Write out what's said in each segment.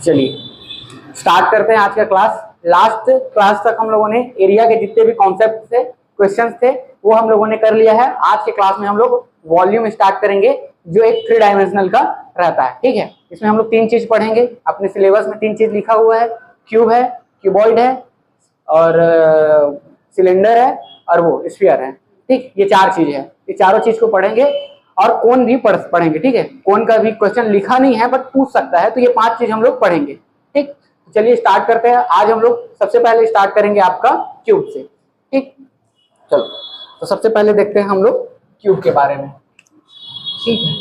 चलिए स्टार्ट करते हैं आज का क्लास। लास्ट क्लास तक हम लोगों ने एरिया के जितने भी कॉन्सेप्ट थे, क्वेश्चंस थे, वो हम लोगों ने कर लिया है। आज के क्लास में हम लोग वॉल्यूम स्टार्ट करेंगे, जो एक 3 डायमेंशनल का रहता है। ठीक है, इसमें हम लोग 3 चीज पढ़ेंगे। अपने सिलेबस में 3 चीज लिखा हुआ है, क्यूब है, क्यूबॉइड है और सिलेंडर है और वो स्फीयर है। ठीक, ये 4 चीज है। ये चारों चीज को पढ़ेंगे और कोन भी पढ़ेंगे। ठीक है, कोन का भी क्वेश्चन लिखा नहीं है बट पूछ सकता है, तो ये 5 चीज हम लोग पढ़ेंगे। ठीक, चलिए स्टार्ट करते हैं। आज हम लोग सबसे पहले स्टार्ट करेंगे आपका क्यूब से। ठीक, चलो तो सबसे पहले देखते हैं हम लोग क्यूब के बारे में। ठीक है,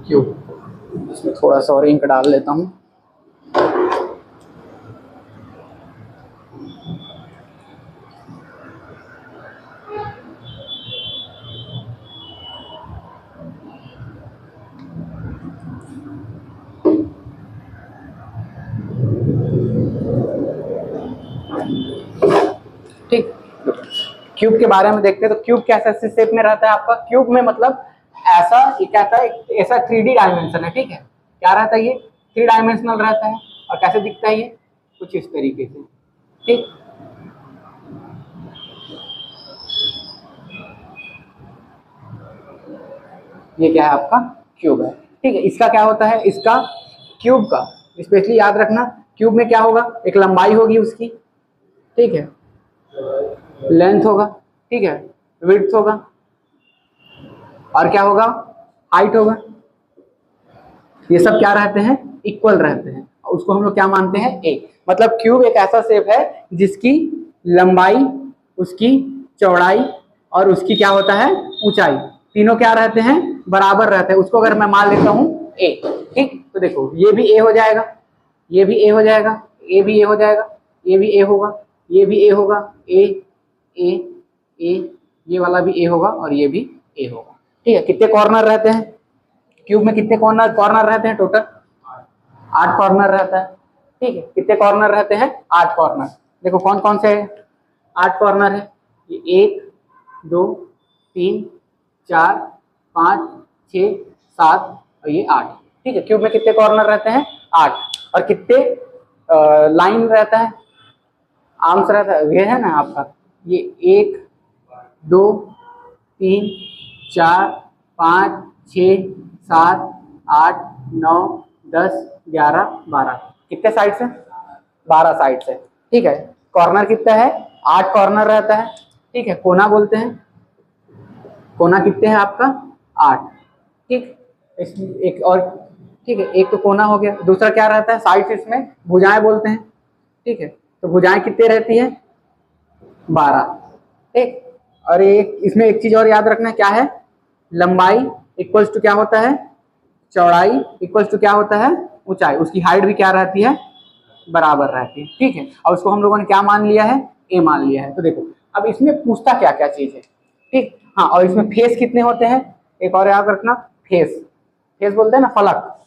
क्यूब, इसमें थोड़ा सा और इंक डाल लेता हूँ। ठीक, क्यूब के बारे में देखते हैं। तो क्यूब कैसा शेप में रहता है आपका? क्यूब में मतलब ऐसा, ये कहता है ऐसा 3D डायमेंशन है। ठीक है, क्या रहता है ये? 3 डायमेंशनल रहता है। और कैसे दिखता है ये? कुछ इस तरीके से। ठीक, ये क्या है आपका? क्यूब है। ठीक है, इसका क्या होता है? इसका क्यूब का स्पेशली याद रखना, क्यूब में क्या होगा? एक लंबाई होगी उसकी, ठीक है, लेंथ होगा, ठीक है, विड्थ होगा और क्या होगा? हाइट होगा। ये सब क्या रहते हैं? इक्वल रहते हैं। उसको हम लोग क्या मानते हैं? ए। मतलब क्यूब एक ऐसा शेप है जिसकी लंबाई, उसकी चौड़ाई और उसकी क्या होता है? ऊंचाई, तीनों क्या रहते हैं? बराबर रहते हैं। उसको अगर मैं मान लेता हूँ ए, ठीक, तो देखो ये भी ए हो जाएगा, ये भी ए हो जाएगा, ए भी ए हो जाएगा, ये भी ए होगा, ये भी ए होगा, ए ए ए, ये वाला भी ए होगा और ये भी ए होगा। ठीक है, कितने कॉर्नर रहते हैं क्यूब में? कितने कॉर्नर रहते हैं? टोटल 8 कॉर्नर रहता है। ठीक है, कितने कॉर्नर रहते हैं? 8 कॉर्नर। देखो कौन कौन से 8 कॉर्नर है? ये 1 2 3 4 5 6 7 और ये 8। ठीक है, क्यूब में कितने कॉर्नर रहते हैं? 8। और कितने लाइन रहता है? आर्म्स रहता है, ये है ना आपका, ये 1 2 3 4 5 6 7 8 9 10 11 12। कितने साइड से? 12 साइड से। ठीक है, कॉर्नर कितना है? 8 कॉर्नर रहता है। ठीक है, कोना बोलते हैं। कोना कितने हैं आपका? 8। ठीक, एक और, ठीक है, एक तो कोना हो गया। दूसरा क्या रहता है? साइड, इसमें भुजाएं बोलते हैं। ठीक है, तो भुजाएं कितने रहती है? 12। ठीक, और एक इसमें एक चीज और याद रखना, क्या है? लंबाई इक्वल्स टू क्या होता है? चौड़ाई इक्वल्स टू क्या होता है? ऊंचाई। उसकी हाइट भी क्या रहती है? बराबर रहती है। ठीक है, और उसको हम लोगों ने क्या मान लिया है? ए मान लिया है। तो देखो अब इसमें पूछता क्या क्या चीज है। ठीक, हाँ, और इसमें फेस कितने होते हैं? एक और याद रखना, फेस, फेस बोलते हैं ना, फलक।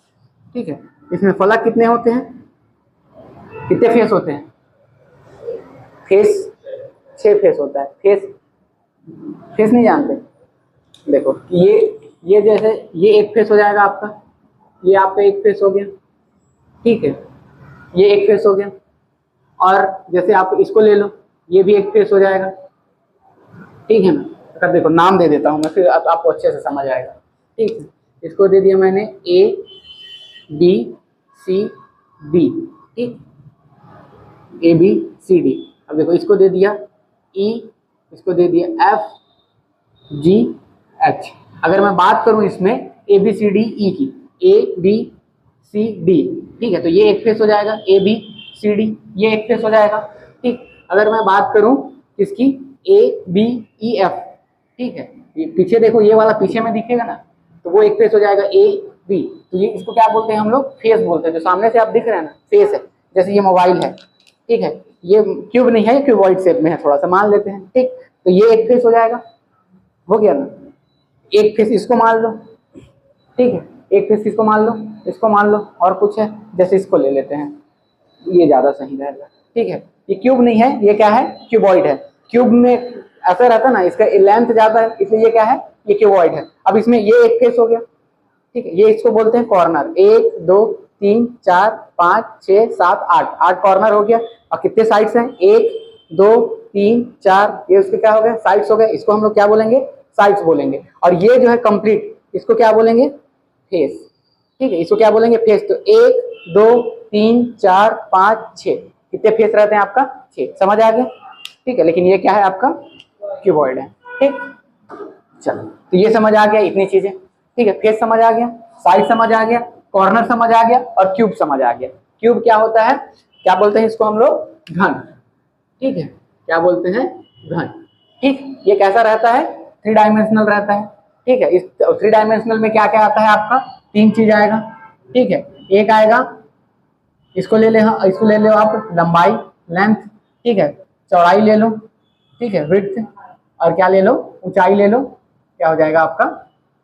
ठीक है, इसमें फलक कितने होते हैं? कितने फेस होते हैं? फेस 6 फेस होता है। फेस, फेस नहीं जानते? देखो ये जैसे ये एक फेस हो जाएगा आपका, ये आपका एक फेस हो गया। ठीक है, ये एक फेस हो गया। और जैसे आप इसको ले लो, ये भी एक फेस हो जाएगा। ठीक है ना? अगर देखो नाम दे देता हूँ मैं, फिर आपको अच्छे से समझ आएगा। ठीक है, इसको दे दिया मैंने ए बी सी डी। ठीक, ए बी सी डी। अब देखो इसको दे दिया ई, इसको दे दिया एफ जी एच। अगर मैं बात करूं इसमें A B C D E की, ए बी सी डी, ठीक है, तो ये एक फेस हो जाएगा। ए बी सी डी, ये एक फेस हो जाएगा। ठीक, अगर मैं बात करूं इसकी ए बी ई एफ, ठीक है, ये पीछे देखो, ये वाला पीछे में दिखेगा ना, तो वो एक फेस हो जाएगा ए बी। तो ये इसको क्या बोलते हैं हम लोग? फेस बोलते हैं। जो सामने से आप दिख रहे हैं ना, फेस है। जैसे ये मोबाइल है, ठीक है, ये क्यूब नहीं है, ये क्यूबॉइड शेप में है, थोड़ा सा मान लेते हैं। ठीक, तो ये एक फेस हो जाएगा, हो गया ना। एक फेस इसको मान लो, ठीक है, एक फेस इसको मान लो, इसको मान लो, और कुछ है जैसे इसको ले लेते हैं, ये ज्यादा सही रहेगा। ठीक है, ये क्यूब नहीं है, ये क्या है? क्यूबॉइड है। क्यूब में ऐसा रहता है ना, इसका लेंथ ज्यादा है, इसलिए ये क्या है? ये क्यूबॉइड है। अब इसमें ये एक फेस हो गया। ठीक है, ये इसको बोलते हैं कॉर्नर। 1 2 3 4 5 6 7 8, 8 कॉर्नर हो गया। और कितने साइड्स हैं? 1 2 3 4, ये उसके क्या हो गए? साइड्स हो गए। इसको हम लोग क्या बोलेंगे? साइड्स बोलेंगे। और ये जो है कंप्लीट, इसको क्या बोलेंगे? फेस। ठीक है, इसको क्या बोलेंगे? फेस। तो 1 2 3 4 5 6, कितने फेस रहते हैं आपका? 6। समझ आ गया? ठीक है, लेकिन ये क्या है आपका? क्यूबॉइड है। ठीक, चलो तो ये समझ आ गया, इतनी चीजें। ठीक है, फेस समझ आ गया, साइड समझ आ गया, कॉर्नर समझ आ गया और क्यूब समझ आ गया। क्यूब क्या होता है? क्या बोलते हैं इसको हम लोग? घन। ठीक है, क्या बोलते हैं? घन। ठीक, ये कैसा रहता है? 3 डायमेंशनल रहता है। ठीक है, इस 3 डायमेंशनल में क्या क्या आता है आपका? 3 चीज आएगा। ठीक है, एक आएगा, इसको ले लो आप, लंबाई, लेंथ। ठीक है, चौड़ाई ले लो। ठीक है, विड्थ। और क्या ले लो? ऊंचाई ले लो। क्या हो जाएगा आपका?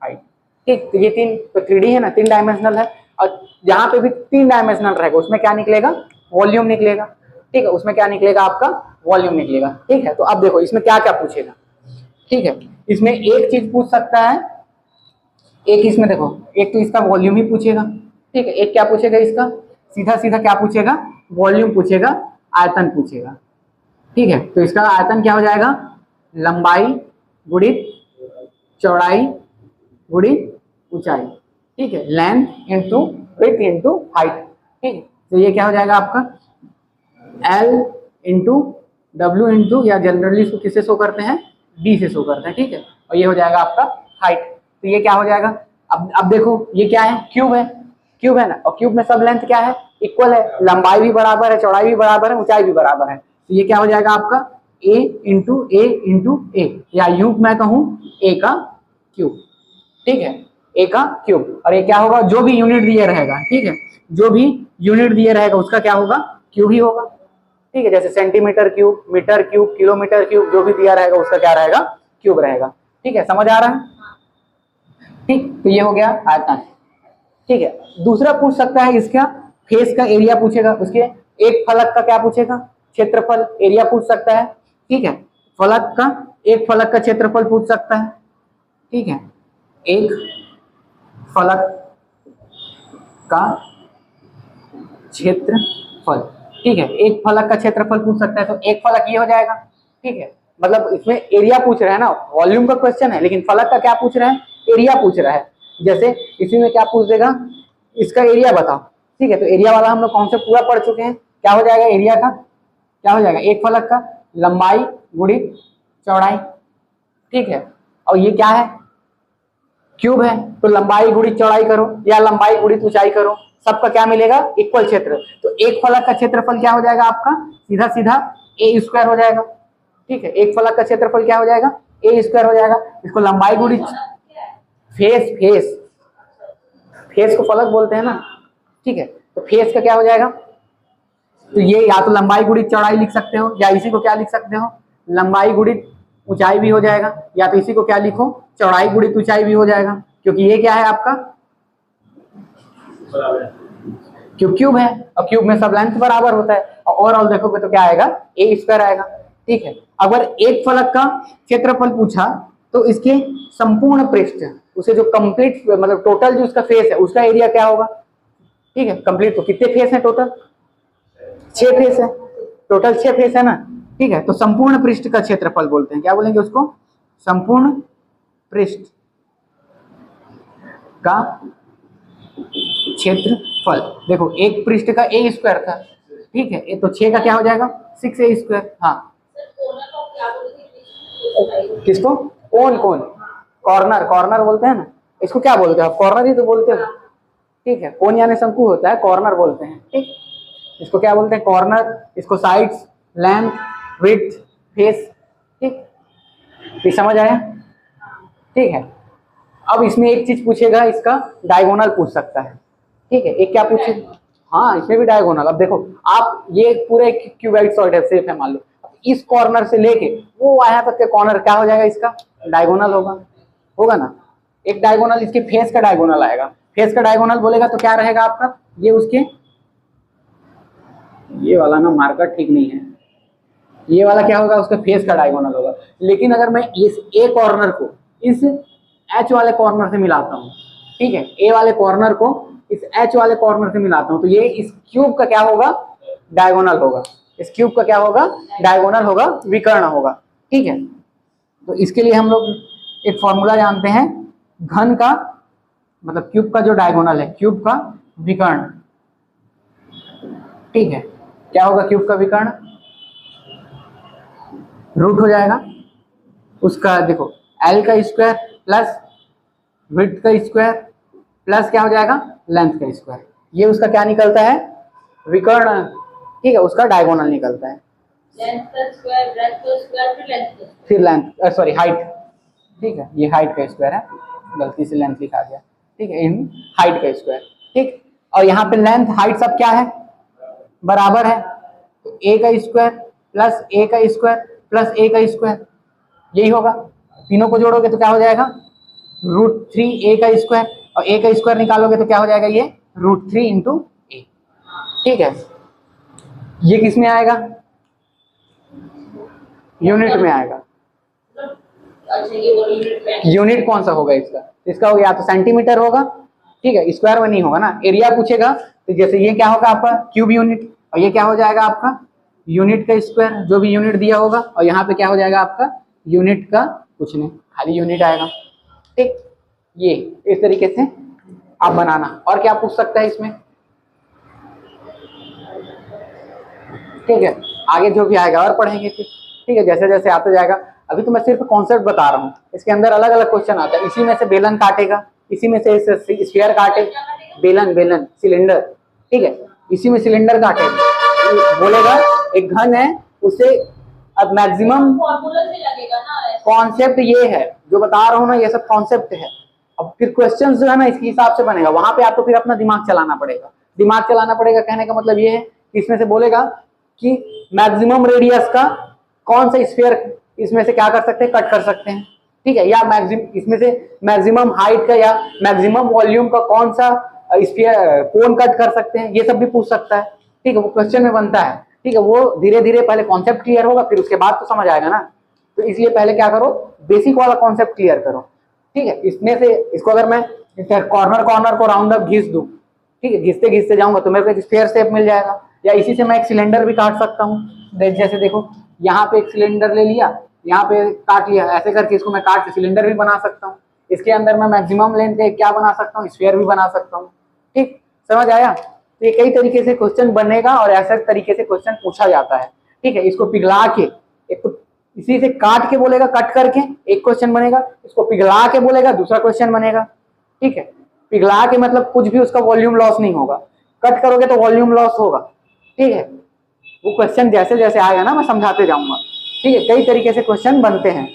हाइट। ठीक, तो ये 3 तो 3D है ना, 3 डायमेंशनल है। और जहां पे भी 3 डायमेंशनल रहेगा उसमें क्या निकलेगा? वॉल्यूम निकलेगा। ठीक है, उसमें क्या निकलेगा आपका? वॉल्यूम निकलेगा। ठीक है, तो अब देखो इसमें क्या क्या पूछेगा। ठीक है, इसमें एक चीज पूछ सकता है, एक इसमें देखो, एक तो इसका वॉल्यूम ही पूछेगा। ठीक है, एक क्या पूछेगा इसका? सीधा सीधा क्या पूछेगा? वॉल्यूम पूछेगा, आयतन पूछेगा। ठीक है, तो इसका आयतन क्या हो जाएगा? लंबाई गुणित चौड़ाई गुणित ऊंचाई। ठीक है, length into width into height. ठीक है, तो ये क्या हो जाएगा आपका? L इंटू डब्ल्यू इंटू, या जनरली इसको किससे शो करते हैं? D से शो करते हैं। ठीक है, और ये हो जाएगा आपका हाइट। तो ये क्या हो जाएगा? अब देखो ये क्या है? क्यूब है। क्यूब है ना, और क्यूब में सब लेंथ क्या है? इक्वल है। लंबाई भी बराबर है, चौड़ाई भी बराबर है, ऊंचाई भी बराबर है। तो ये क्या हो जाएगा आपका? A इंटू ए, या यूं मैं कहूं A का क्यूब। ठीक है, A का क्यूब। और ये क्या होगा? जो भी यूनिट दिया रहेगा, ठीक है, जो भी यूनिट दिया रहेगा उसका क्या होगा? क्यूब ही होगा। ठीक है, जैसे centimetre cube, metre cube, kilometre cube, जो भी दिया रहेगा उसका क्या रहेगा? क्यूब रहेगा। ठीक है, समझ आ रहा है? ठीक, तो ये हो गया आयतन। ठीक है, दूसरा पूछ सकता है इसका फेस का एरिया पूछेगा, उसके एक फलक का क्या पूछेगा? क्षेत्रफल, एरिया पूछ सकता है। ठीक है, फलक का, एक फलक का क्षेत्रफल पूछ सकता है। ठीक है, एक फलक का क्षेत्रफल। ठीक है, एक फलक का क्षेत्रफल पूछ सकता है, तो एक फलक ये हो जाएगा। ठीक है, मतलब इसमें एरिया पूछ रहा है ना, वॉल्यूम का क्वेश्चन है, लेकिन फलक का क्या पूछ रहा है? एरिया पूछ रहा है। जैसे इसी में क्या पूछ देगा? इसका एरिया बताओ। ठीक है, तो एरिया वाला हम लोग कौन से पूरा पढ़ चुके हैं। क्या हो जाएगा एरिया का? क्या हो जाएगा? एक फलक का लंबाई गुणित चौड़ाई। ठीक है, और ये क्या है? क्यूब है, तो लंबाई गुणित चौड़ाई करो या लंबाई गुणित ऊंचाई करो, सबका क्या मिलेगा? इक्वल क्षेत्र। तो एक फलक का क्षेत्रफल क्या हो जाएगा आपका? सीधा सीधा ए स्क्वायर हो जाएगा। ठीक है, एक फलक का क्षेत्रफल क्या हो जाएगा? ए स्क्वायर हो जाएगा। इसको लंबाई गुणित फेस, फेस को फलक बोलते हैं ना। ठीक है, तो फेस का क्या हो जाएगा? तो ये या तो लंबाई गुणित चौड़ाई लिख सकते हो, या इसी को क्या लिख सकते हो? लंबाई गुणित ऊंचाई भी हो जाएगा, या तो इसी को क्या लिखो? चौड़ाई गुणित ऊंचाई भी हो जाएगा, क्योंकि ये क्या है आपका? क्यूब है, और क्यूब में सब लेंथ बराबर होता है। और ओवरऑल देखोगे तो क्या आएगा? ए स्क्वायर आएगा। ठीक है, अगर एक फलक का क्षेत्रफल पूछा तो इसके संपूर्ण पृष्ठ, उसे जो कंप्लीट मतलब टोटल जो उसका फेस है उसका एरिया क्या होगा? ठीक है, कंप्लीट तो कितने फेस है टोटल? 6 फेस है, टोटल 6 फेस है ना। ठीक है, तो संपूर्ण पृष्ठ का क्षेत्रफल बोलते हैं, क्या बोलेंगे उसको? संपूर्ण पृष्ठ का क्षेत्रफल। देखो एक पृष्ठ का ए स्क्वायर था। ठीक है, तो 6 का क्या हो जाएगा? 6a square. हाँ, किसको? कौन कॉर्नर, कॉर्नर बोलते हैं ना, इसको क्या बोलते हैं आप? कॉर्नर ही तो बोलते हो। ठीक है, कोन यानी शंकु होता है, कॉर्नर बोलते हैं। ठीक, इसको क्या बोलते हैं? कॉर्नर। इसको साइड्स, लेंथ, विड्थ, फेस। ठीक, ये समझ आया? ठीक है, अब इसमें एक चीज पूछेगा, इसका डायगोनल पूछ सकता है। ठीक है, एक क्या पूछेगा? हाँ, इसमें भी डायगोनल। अब देखो आप, ये पूरे क्यूबॉइड सॉलिड है, सेफ है मान लो, इस कॉर्नर से लेके वो यहाँ तक के कॉर्नर क्या हो जाएगा? इसका डायगोनल होगा ना। एक डायगोनल इसके फेस का डायगोनल आएगा। फेस का डायगोनल बोलेगा तो क्या रहेगा आपका? ये उसके, ये वाला ना मार्कर ठीक नहीं है, ये वाला क्या होगा? उसका फेस का डायगोनल होगा। लेकिन अगर मैं इस ए कॉर्नर को इस एच वाले कॉर्नर से मिलाता हूँ, ठीक है, ए वाले कॉर्नर को इस एच वाले कॉर्नर से मिलाता हूं तो ये इस क्यूब का क्या होगा, डायगोनल होगा। इस क्यूब का क्या होगा, डायगोनल होगा, विकर्ण होगा। ठीक है, तो इसके लिए हम लोग एक फॉर्मूला जानते हैं, घन का मतलब क्यूब का जो डायगोनल है, क्यूब का विकर्ण। ठीक है, क्या होगा क्यूब का विकर्ण, रूट हो जाएगा उसका, देखो एल का स्क्वायर प्लस विड्थ का स्क्वायर प्लस क्या हो जाएगा, लेंथ का स्क्वायर। ये उसका क्या निकलता है, विकर्ण। ठीक है, उसका डायगोनल निकलता है, लेंथ का स्क्वायर, ब्रेथ का स्क्वायर, फिर लेंथ, सॉरी हाइट। ठीक है, ये हाइट का स्क्वायर है, गलती से लेंथ लिखा गया। ठीक है, इन हाइट का स्क्वायर। ठीक, और यहाँ पे लेंथ हाइट सब क्या है, बराबर है, तो ए का स्क्वायर प्लस ए का स्क्वायर प्लस ए का स्क्वायर, यही होगा। तीनों को जोड़ोगे तो क्या हो जाएगा, √3 ए का स्क्वायर, और ए का स्क्वायर निकालोगे तो क्या हो जाएगा, ये √3 इंटू ए। ठीक है, ये किस में आएगा, यूनिट में आएगा। अच्छा, ये वो यूनिट में, यूनिट कौन सा होगा इसका, इसका हो या तो सेंटीमीटर होगा। ठीक है, स्क्वायर में नहीं होगा ना। एरिया पूछेगा तो जैसे ये क्या होगा आपका क्यूब यूनिट, और ये क्या हो जाएगा आपका यूनिट का स्क्वायर, जो भी यूनिट दिया होगा, और यहाँ पे क्या हो जाएगा आपका यूनिट का कुछ नहीं, खाली यूनिट आएगा। ठीक, ये इस तरीके से आप बनाना। और क्या पूछ सकता है इसमें, ठीक है, आगे जो भी आएगा और पढ़ेंगे फिर। ठीक है, जैसे जैसे आते जाएगा, अभी तो मैं सिर्फ कॉन्सेप्ट बता रहा हूँ, इसके अंदर अलग अलग क्वेश्चन आता है। इसी में से बेलन काटेगा, इसी में से स्फीयर काटे, बेलन बेलन सिलेंडर। ठीक है, इसी में सिलेंडर काटेगा, बोलेगा एक घन है उसे, अब मैक्सिमम फॉर्मूला से लगेगा ना। कॉन्सेप्ट ये है जो बता रहा हूँ ना, ये सब कॉन्सेप्ट है। अब फिर क्वेश्चन जो है ना इसके हिसाब से बनेगा, वहां पे आपको फिर अपना दिमाग चलाना पड़ेगा। दिमाग चलाना पड़ेगा कहने का मतलब ये है कि इसमें से बोलेगा कि मैक्सिमम रेडियस का कौन सा स्फीयर इसमें से क्या कर सकते हैं, कट कर सकते हैं। ठीक है, या मैक्सिमम इसमें से मैक्सिमम हाइट का या मैक्सिमम वॉल्यूम का कौन सा स्फीयर कोन कट कर सकते हैं, ये सब भी पूछ सकता है। ठीक है, वो क्वेश्चन में बनता है। ठीक है, वो धीरे धीरे पहले कॉन्सेप्ट क्लियर होगा, फिर उसके बाद तो समझ आएगा ना। तो इसलिए पहले क्या करो, बेसिक वाला कॉन्सेप्ट क्लियर करो। ठीक है, इसमें से इसको अगर मैं कॉर्नर कॉर्नर को राउंड अप घिस दूं, ठीक है, घिसते घिसते जाऊंगा तो मेरे को एक स्फीयर शेप मिल जाएगा। या इसी से मैं एक सिलेंडर भी काट सकता हूँ। जैसे देखो यहाँ पे एक सिलेंडर ले लिया, यहाँ पे काट लिया, ऐसे करके इसको मैं काट के सिलेंडर भी बना सकता हूँ। इसके अंदर मैं मैक्सिमम लेंथ का क्या बना सकता हूँ, स्फीयर भी बना सकता हूँ। ठीक, समझ आया। तो ये कई तरीके से क्वेश्चन बनेगा और ऐसे तरीके से क्वेश्चन पूछा जाता है। ठीक है, इसको पिघला के, एक तो इसी से काट के बोलेगा, कट करके एक क्वेश्चन बनेगा, इसको पिघला के बोलेगा दूसरा क्वेश्चन बनेगा। ठीक है, पिघला के मतलब कुछ भी उसका वॉल्यूम लॉस नहीं होगा, कट करोगे तो वॉल्यूम लॉस होगा। ठीक है, वो क्वेश्चन जैसे जैसे आएगा ना मैं समझाते जाऊंगा। ठीक है, कई तरीके से क्वेश्चन बनते हैं,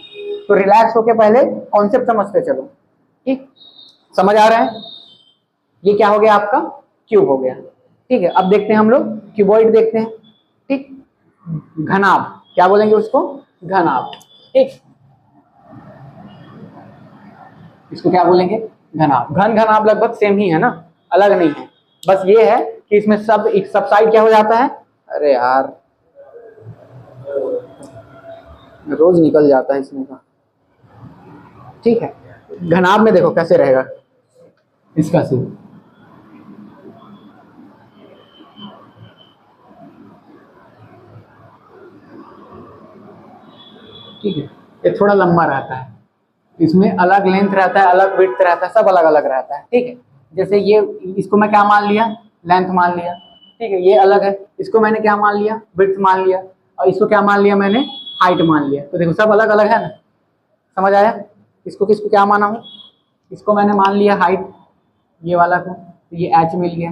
तो रिलैक्स होके पहले कॉन्सेप्ट समझते चलो। ठीक, समझ आ रहा है। ये क्या हो गया आपका, क्यूब हो गया। ठीक है, अब देखते हैं हम लोग क्यूबॉइड देखते हैं। ठीक, घनाभ क्या बोलेंगे उसको, घनाभ। ठीक, इसको क्या बोलेंगे, घनाभ। घन घनाभ लगभग सेम ही है ना, अलग नहीं है। बस ये है कि इसमें सब साइड क्या हो जाता है, अरे यार रोज निकल जाता है इसमें का। ठीक है, घनाभ में देखो कैसे रहेगा इसका सीन। ठीक है, ये थोड़ा लंबा रहता है, इसमें अलग लेंथ रहता है, अलग विड्थ रहता है, सब अलग अलग रहता है। ठीक है, जैसे ये इसको मैं क्या मान लिया, लेंथ मान लिया। ठीक है, ये अलग है, इसको मैंने क्या मान लिया, विड्थ मान लिया, और इसको क्या मान लिया मैंने, हाइट मान लिया। तो देखो सब अलग अलग है ना, समझ आया। इसको किसको क्या माना हूँ, इसको मैंने मान लिया हाइट, ये वाला को, तो ये एच मिल गया।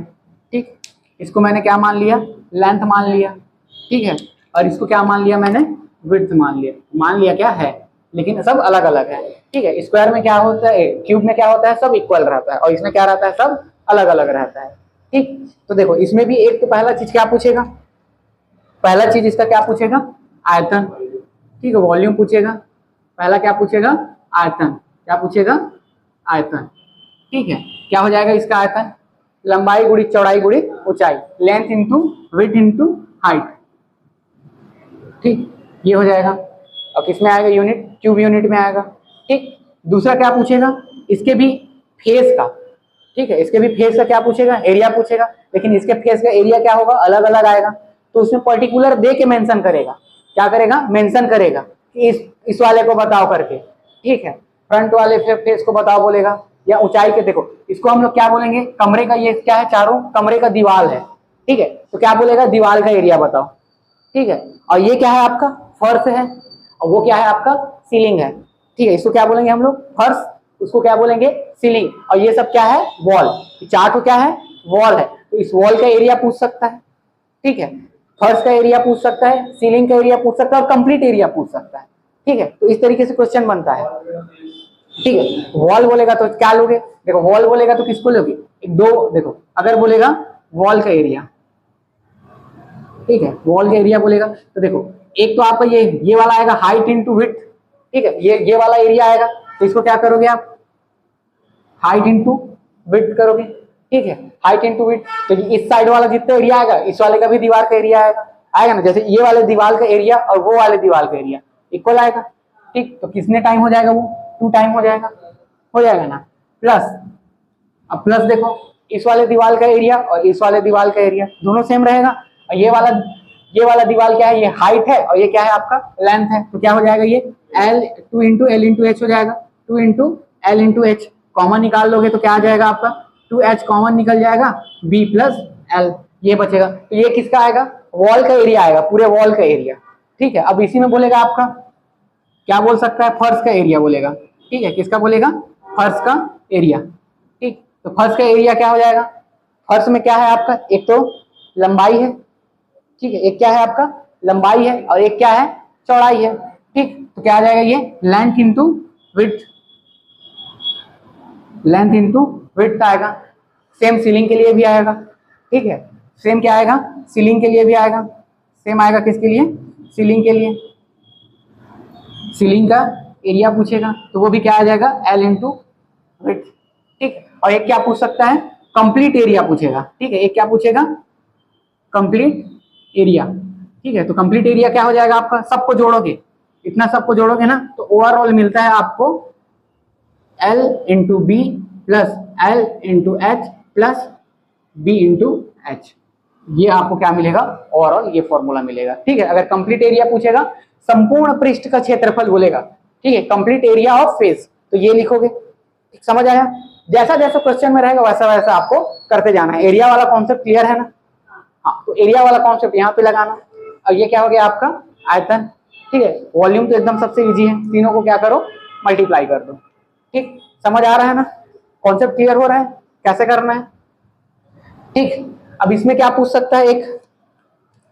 ठीक, इसको मैंने क्या मान लिया, लेंथ मान लिया। ठीक है, और इसको क्या मान लिया मैंने, विड्थ मान लिया। मान लिया क्या है, लेकिन सब अलग अलग है। ठीक है, स्क्वायर में क्या होता है, क्यूब में क्या होता है, सब इक्वल रहता है, और इसमें क्या रहता है, सब अलग अलग रहता है। ठीक, तो देखो इसमें भी एक तो पहला चीज क्या पूछेगा, पहला चीज इसका क्या पूछेगा, आयतन। ठीक है, वॉल्यूम पूछेगा, पहला क्या पूछेगा, आयतन। क्या पूछेगा, आयतन। ठीक है, क्या हो जाएगा इसका आयतन, लंबाई गुड़ी चौड़ाई गुड़ी ऊंचाई, length into width into height. ठीक, ये हो जाएगा। और किस में आएगा, यूनिट, क्यूब यूनिट में आएगा। ठीक, दूसरा क्या पूछेगा, इसके भी फेस का, ठीक है, इसके भी फेस का क्या पूछेगा, एरिया पूछेगा, लेकिन इसके फेस का एरिया क्या होगा, अलग अलग आएगा। तो उसमें पर्टिकुलर दे के मेंशन करेगा, क्या करेगा, मेंशन करेगा कि इस वाले को बताओ करके। ठीक है, फ्रंट वाले फेस को बताओ बोलेगा, या ऊंचाई के, देखो इसको हम लोग क्या बोलेंगे, कमरे का ये क्या है, चारों कमरे का दीवार है। ठीक है, तो क्या बोलेगा, दीवार का एरिया बताओ। ठीक है, और ये क्या है आपका, फर्श है, और वो क्या है आपका, सीलिंग है। ठीक है, इसको क्या बोलेंगे हम लोग, फर्श, उसको क्या बोलेंगे, सीलिंग, और ये सब क्या है, वॉल। चार को क्या है, वॉल है, तो इस वॉल का एरिया पूछ सकता है। ठीक है, फर्श का एरिया पूछ सकता है, सीलिंग का एरिया पूछ सकता है, और कंप्लीट एरिया पूछ सकता है। ठीक है, तो इस तरीके से क्वेश्चन बनता है। ठीक है, वॉल बोलेगा तो क्या लोगे, देखो वॉल बोलेगा तो किसको लोगे, दो, देखो अगर बोलेगा वॉल का एरिया, ठीक है, वॉल का एरिया बोलेगा तो देखो एक तो आपका ये वाला आएगा हाइट इनटू विड्थ। ठीक है, ये वाला एरिया आएगा, तो इसको क्या करोगे आप, हाइट इनटू विड्थ करोगे। ठीक है, हाइट इनटू विड्थ, तो इस साइड वाला जितना एरिया आएगा इस वाले का भी दीवार का एरिया आएगा ना, जैसे ये वाले दीवार का एरिया और वो वाले दीवार का एरिया इक्वल आएगा। ठीक, तो कितने टाइम हो जाएगा, वो 2 टाइम हो जाएगा ना। प्लस, अब प्लस देखो इस वाले दीवार का एरिया और इस वाले दीवार का एरिया दोनों सेम रहेगा, और ये वाला दीवार क्या है, ये हाइट है, और ये क्या है आपका लेंथ है, तो क्या हो जाएगा, ये L 2 into L into H हो जाएगा, 2 into L into H, common निकाल लोगे तो क्या आ जाएगा आपका, 2h कॉमन निकल जाएगा, b प्लस एल, ये बचेगा। तो ये किसका आएगा, वॉल का एरिया आएगा, पूरे वॉल का एरिया। ठीक है, अब इसी में बोलेगा आपका क्या बोल सकता है, फर्श का एरिया बोलेगा। ठीक है, किसका बोलेगा, फर्श का एरिया। ठीक, तो फर्श का एरिया क्या हो जाएगा, फर्श में क्या है आपका, एक तो लंबाई है। ठीक है, एक क्या है आपका, लंबाई है, और एक क्या है, चौड़ाई है। ठीक, तो क्या आ जाएगा, ये length into width, length into width आएगा। सेम सीलिंग के लिए भी आएगा। ठीक है, सेम क्या आएगा, सीलिंग के लिए भी आएगा, सेम आएगा किसके लिए, सीलिंग के लिए। सीलिंग का एरिया पूछेगा तो वो भी क्या आ जाएगा, एल इंटू विड्थ। ठीक, और एक क्या पूछ सकता है, कंप्लीट एरिया पूछेगा। ठीक है, एक क्या पूछेगा, कंप्लीट एरिया। ठीक है, तो कंप्लीट एरिया क्या हो जाएगा आपका, सबको जोड़ोगे, इतना सबको जोड़ोगे ना तो ओवरऑल मिलता है आपको L into B plus L into H plus B into H, ये आपको क्या मिलेगा, ओवरऑल ये फॉर्मूला मिलेगा। ठीक है, अगर कंप्लीट एरिया पूछेगा, संपूर्ण पृष्ठ का क्षेत्रफल बोलेगा। ठीक है, कंप्लीट एरिया ऑफ फेस, तो ये लिखोगे। समझ आया, जैसा जैसा क्वेश्चन में रहेगा वैसा वैसा आपको करते जाना है। एरिया वाला कॉन्सेप्ट क्लियर है ना, हाँ, तो एरिया वाला कॉन्सेप्ट यहाँ पे लगाना। और ये क्या हो गया आपका, आयतन। ठीक है, वॉल्यूम तो एकदम सबसे इजी है, तीनों को क्या करो, मल्टीप्लाई कर दो। ठीक, समझ आ रहा है ना, कॉन्सेप्ट क्लियर हो रहा है, कैसे करना है। ठीक, अब इसमें क्या पूछ सकता है, एक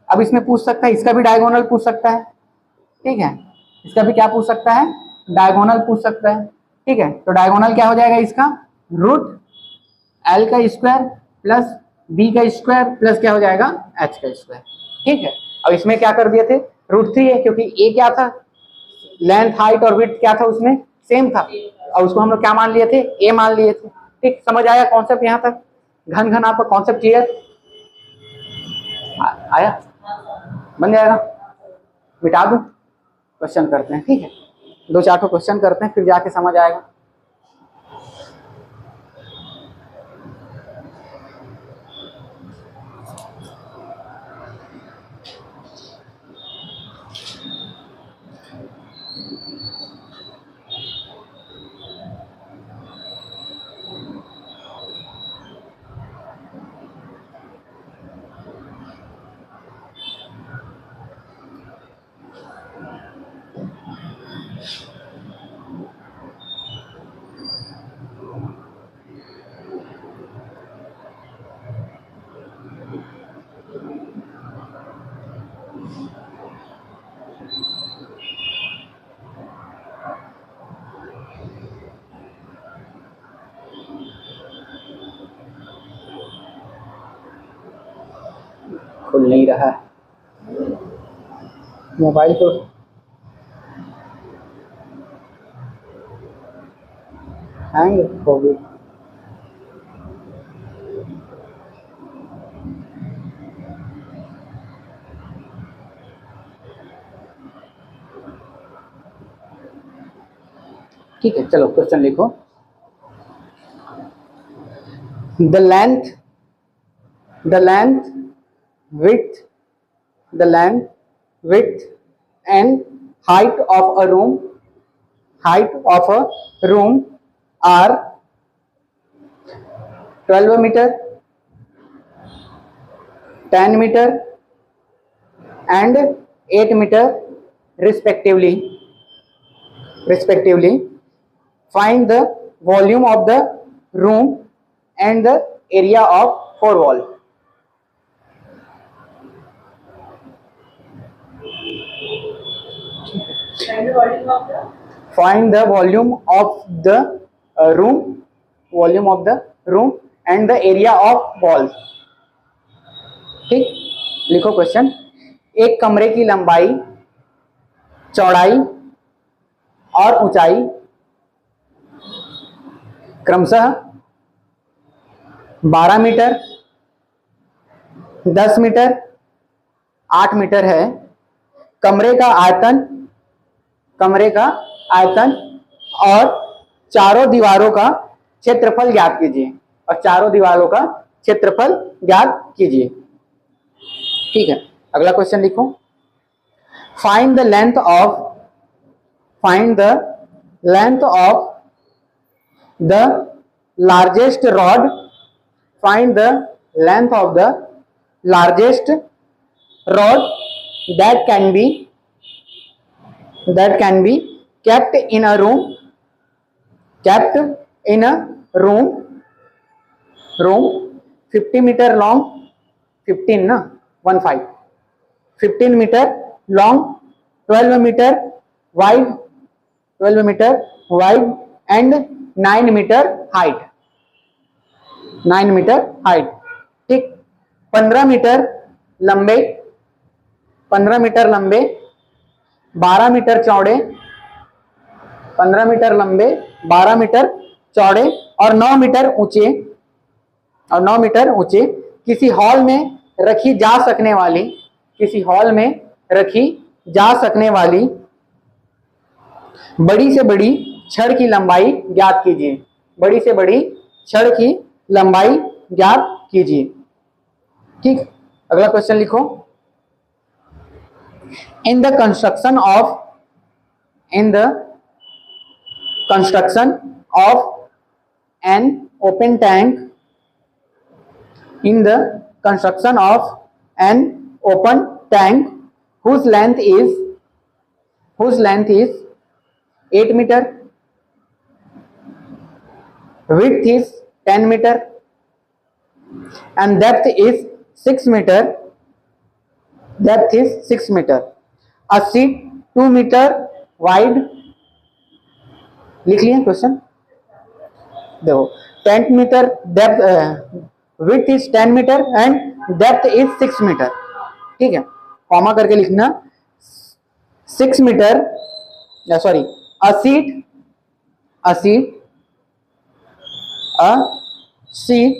अब इसमें पूछ सकता है, इसका भी डायगोनल पूछ सकता है। ठीक है, इसका भी क्या पूछ सकता है, डायगोनल पूछ सकता है। ठीक है, तो डायगोनल क्या हो जाएगा इसका, रूट एल का स्क्वायर प्लस बी का स्क्वायर प्लस क्या हो जाएगा, एच का स्क्वायर। ठीक है, अब इसमें क्या कर दिए थे, √3 है, क्योंकि ए क्या था, लेंथ हाइट और विड्थ क्या था उसमें सेम था, और उसको हम लोग क्या मान लिए थे, ए मान लिए थे। ठीक, समझ आया कॉन्सेप्ट यहाँ तक, घन घन आपका कॉन्सेप्ट क्लियर आया, बन जाएगा, मिटा दूं, क्वेश्चन करते हैं। ठीक है, 2-4 क्वेश्चन करते हैं फिर जाके समझ आएगा। खुल नहीं रहा है मोबाइल तो, हैंग हो गई। ठीक है, चलो क्वेश्चन लिखो। the length, width, and height of a room are 12 meter, 10 meter and 8 meter respectively. Find the volume of the room and the area of 4 wall. Find the volume of the room and the area of walls. ठीक, लिखो question. एक कमरे की लंबाई, चौड़ाई और ऊंचाई क्रमशः 12 मीटर, 10 मीटर, 8 मीटर है। कमरे का आयतन और चारों दीवारों का क्षेत्रफल ज्ञात कीजिए। ठीक है, अगला क्वेश्चन लिखो। Find the length of the largest rod. Find the length of the largest rod that can be kept in a room 50 meter long, 15 meter long, 12 meter wide and 9 meter height। ठीक, 15 metre लंबे, 12 metre चौड़े, 15 metre लंबे, 12 metre चौड़े और 9 metre ऊंचे किसी hall में रखी जा सकने वाली बड़ी से बड़ी छड़ की लंबाई ज्ञात कीजिए। ठीक, अगला क्वेश्चन लिखो। In the construction of an open tank, whose length is 8 meter, width is 10 meter and depth is 6 meter. A sheet 2 meter wide, लिख लिया क्वेश्चन। देखो 10 metre depth, width is 10 meter and depth is 6 meter। ठीक है, comma करके लिखना 6 metre, sorry, a sheet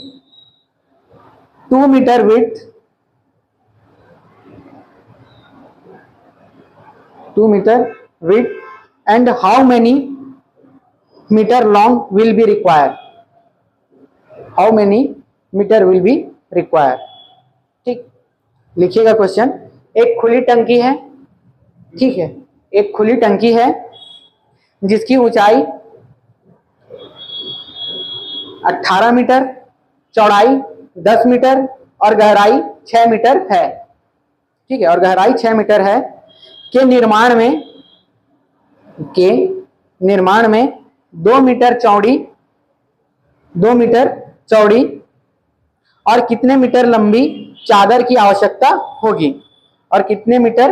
2 meter width, 2 meter width and how many meter long will be required? ठीक, लिखिएगा question. एक खुली टंकी है, ठीक है, एक खुली टंकी है जिसकी ऊंचाई 18 मीटर, चौड़ाई 10 मीटर और गहराई 6 मीटर है। ठीक है, और गहराई 6 मीटर है। के निर्माण में 2 मीटर चौड़ी और कितने मीटर लंबी चादर की आवश्यकता होगी? और कितने मीटर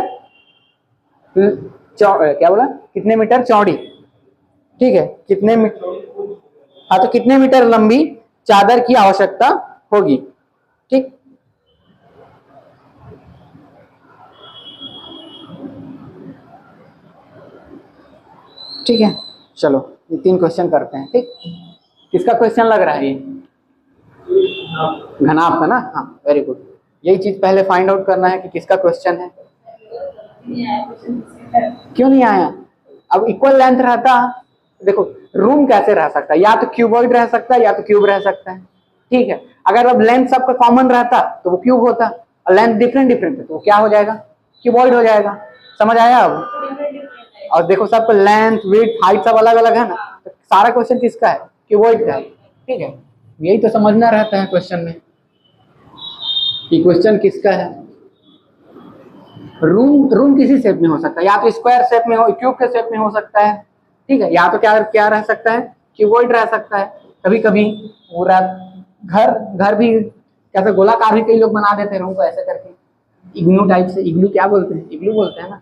कितने मीटर चौड़ी? ठीक है, तो कितने मीटर लंबी चादर की आवश्यकता होगी? ठीक, ठीक है, चलो ये 3 क्वेश्चन करते हैं। ठीक, किसका क्वेश्चन लग रहा है ये? घनाभ का ना? हाँ, वेरी गुड। यही चीज पहले फाइंड आउट करना है कि किसका क्वेश्चन है। क्यों नहीं आया? अब इक्वल लेंथ रहता, देखो रूम कैसे रह सकता है, या तो क्यूबॉइड रह सकता है या तो क्यूब रह सकता है। ठीक है। अगर अब लेंथ सबका कॉमन रहता तो वो क्यूब होता, और लेंथ डिफरेंट डिफरेंट है तो वो क्या हो जाएगा, क्यूबॉइड हो जाएगा। समझ आया अब? और देखो सबका लेंथ विड्थ हाइट सब अलग अलग है ना, तो सारा क्वेश्चन किसका है, क्यूबॉइड का है। ठीक है, यही तो समझना रहता है क्वेश्चन में कि क्वेश्चन किसका है। रूम किसी शेप में हो सकता है, या तो स्क्वायर शेप में हो, क्यूब के शेप में हो सकता है। ठीक है, या तो क्या क्या रह सकता है, क्यूबॉइड रह सकता है। कभी कभी पूरा घर भी कैसे गोलाकार भी कई लोग बना देते हैं रूम को ऐसे करके, इग्लू टाइप से। इग्लू क्या बोलते हैं, इग्लू बोलते हैं ना।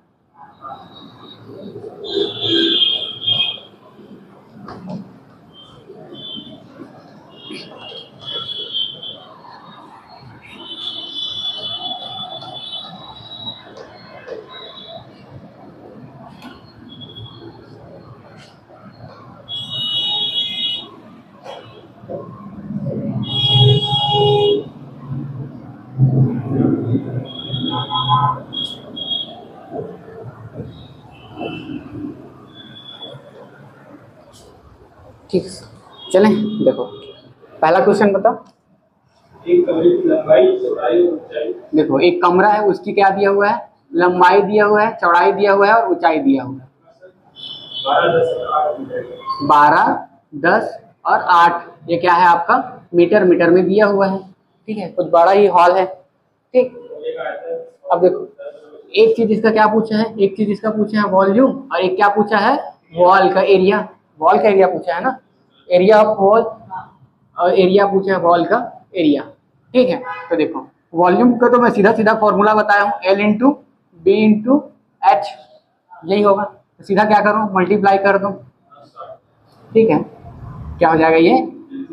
ठीक, चलें देखो पहला क्वेश्चन बताओ। एक कमरे की लंबाई, चौड़ाई और ऊंचाई। देखो एक कमरा है, उसकी क्या दिया हुआ है, लंबाई दिया हुआ है, चौड़ाई दिया हुआ है और ऊंचाई दिया हुआ है 12, 10 और 8। ये क्या है आपका, मीटर में दिया हुआ है। ठीक है, कुछ बड़ा ही हॉल है। ठीक, अब देखो एक चीज इसका क्या पूछा है, एक चीज इसका पूछा है वॉल्यूम, और एक क्या पूछा है, वॉल का एरिया। वॉल का एरिया पूछा है ना, एरिया ऑफ वॉल, और एरिया पूछा है वॉल का एरिया। ठीक है, तो देखो वॉल्यूम का तो मैं सीधा सीधा फॉर्मूला बताया हूँ, L into B into H, यही होगा। तो सीधा क्या करूँ, मल्टीप्लाई कर दूँ। ठीक है, क्या हो जाएगा ये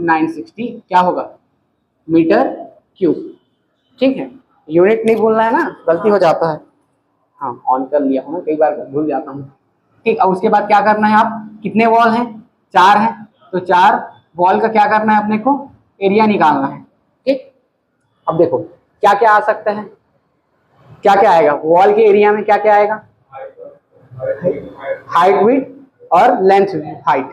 960 क्या होगा, मीटर क्यूब। ठीक है, यूनिट नहीं भूलना है ना, गलती हो जाता है। हाँ ऑन कर लिया हूँ ना, कई बार भूल जाता हूँ। ठीक, अब उसके बाद क्या करना है, आप कितने वॉल हैं, 4 हैं, तो 4 वॉल का क्या करना है अपने को, एरिया निकालना है। ठीक, अब देखो क्या क्या आ सकता है, क्या क्या आएगा वॉल के एरिया में, क्या क्या आएगा, हाइट विड्थ और लेंथ हाइट।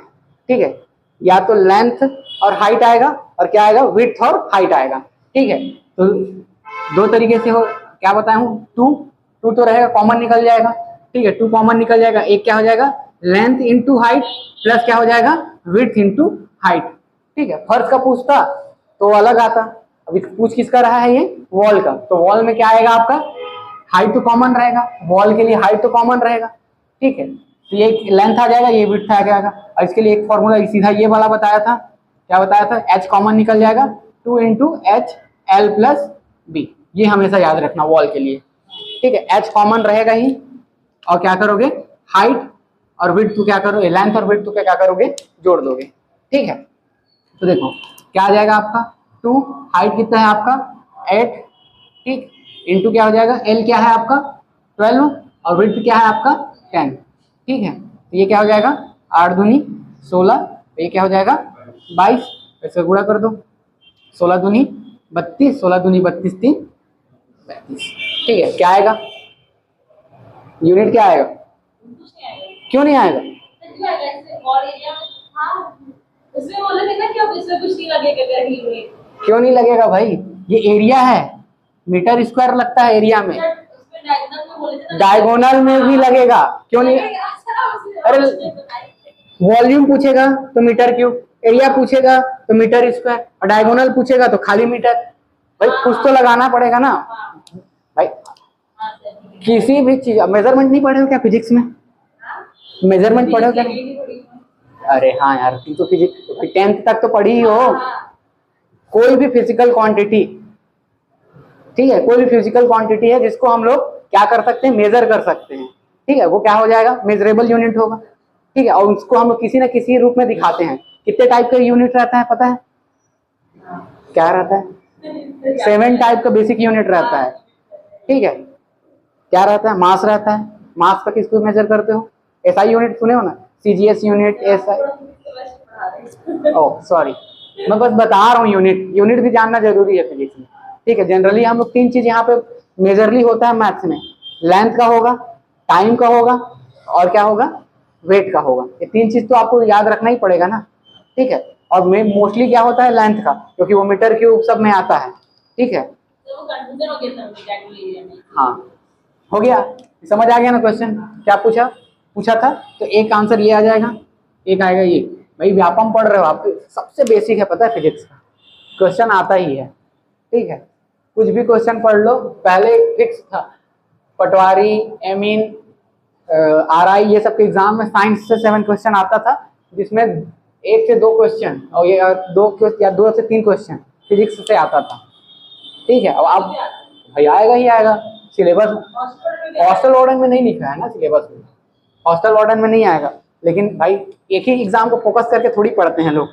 ठीक है, या तो लेंथ और हाइट आएगा, और क्या आएगा, विड्थ और हाइट आएगा। ठीक है, तो दो तरीके से हो, क्या बताया हूँ, 2 तो रहेगा, कॉमन निकल जाएगा। ठीक है, 2 कॉमन निकल जाएगा, एक क्या हो जाएगा, लेंथ इंटू हाइट प्लस क्या हो जाएगा, विड्थ इंटू हाइट। ठीक है, फर्श का पूछता तो अलग आता, अभी पूछ किसका रहा है ये, वॉल का। तो वॉल में क्या आएगा आपका, हाइट तो कॉमन रहेगा, वॉल के लिए हाइट तो कॉमन रहेगा। ठीक है, तो ये लेंथ आ जाएगा, ये विड्थ आ जाएगा, और इसके लिए एक फॉर्मूला सीधा ये वाला बताया था, क्या बताया था, एच कॉमन निकल जाएगा, 2 into H L plus B. ये हमेशा याद रखना वॉल के लिए। ठीक है, एच कॉमन रहेगा ही, और क्या करोगे, हाइट और विड्थ को क्या करोगे, लेंथ और विड्थ को क्या करोगे, जोड़ दोगे। ठीक है, तो देखो क्या आ जाएगा आपका 2, हाइट कितना है आपका 8, ठीक, इंटू क्या हो जाएगा, एल क्या है आपका 12, और विड्थ क्या है आपका 10। ठीक है, तो ये क्या हो जाएगा 8 दूनी 16, ये क्या हो जाएगा 22, ऐसे गुणा कर दो, 16 दूनी 32, 16 दूनी 32, 3 32। ठीक है, क्या आएगा, यूनिट क्या आएगा, क्यों नहीं आएगा, उसमें बोले थे ना कि अब इसमें कुछ नहीं लगेगा कहीं में। क्यों नहीं लगेगा भाई, ये एरिया है, मीटर स्क्वायर लगता है एरिया में, डायगोनल में भी लगेगा, क्यों नहीं। अरे वॉल्यूम पूछेगा तो मीटर क्यूब, एरिया पूछेगा तो मीटर स्क्वायर, और डायगोनल पूछेगा तो खाली मीटर। भाई कुछ तो लगाना पड़ेगा ना भाई, किसी भी चीज। मेजरमेंट नहीं पढ़े हो क्या फिजिक्स में, मेजरमेंट पढ़े हो क्या नहीं? अरे हाँ यार, तुम तो फिजिक्स 10th तक तो पढ़ी ही हो। कोई भी फिजिकल क्वांटिटी, ठीक है, कोई भी फिजिकल क्वांटिटी है जिसको हम लोग क्या कर सकते हैं, मेजर कर सकते हैं। ठीक है, वो क्या हो जाएगा, मेजरेबल यूनिट होगा। ठीक है, और उसको हम लोग किसी ना किसी रूप में दिखाते हैं। कितने टाइप का यूनिट रहता है पता है, क्या रहता है, 7 टाइप का बेसिक यूनिट रहता है। ठीक है, क्या रहता है, मास रहता है। मास पर किसको मेजर करते हो, एसआई यूनिट सुने हो ना, CGS unit, SI, oh sorry, मैं बस बता रहा हूँ, यूनिट भी जानना जरूरी है फिजिक्स में। ठीक है, जनरली हम लोग 3 चीज यहाँ पे मेजरली होता है मैथ्स में, लेंथ का होगा, टाइम का होगा, और क्या होगा, वेट का होगा। ये 3 चीज तो आपको याद रखना ही पड़ेगा ना। ठीक है, और में मोस्टली क्या होता है लेंथ का, क्योंकि वो मीटर क्यूब सब में आता है। ठीक है, तो वो कंफ्यूजन हो गया सर मुझे कैटेगरी एरिया में। हाँ हो गया, समझ आ गया ना क्वेश्चन क्या पूछा था। तो एक आंसर ये आ जाएगा, एक आएगा ये। भाई व्यापम पढ़ रहे हो आप, सबसे बेसिक है पता है फिजिक्स का, क्वेश्चन आता ही है। ठीक है, कुछ भी क्वेश्चन पढ़ लो, पहले फिक्स था पटवारी, एमीन, आरआई, ये सब के एग्जाम में साइंस से 7 क्वेश्चन आता था, जिसमें 1 से 2 क्वेश्चन और ये 2 से 3 क्वेश्चन फिजिक्स से आता था। ठीक है, अब आप भाई आएगा ही आएगा सिलेबस। हॉस्टल वार्डन में नहीं लिखा है ना सिलेबस में, हॉस्टल वार्डन में नहीं आएगा। लेकिन भाई एक ही एग्जाम को फोकस करके थोड़ी पढ़ते हैं लोग।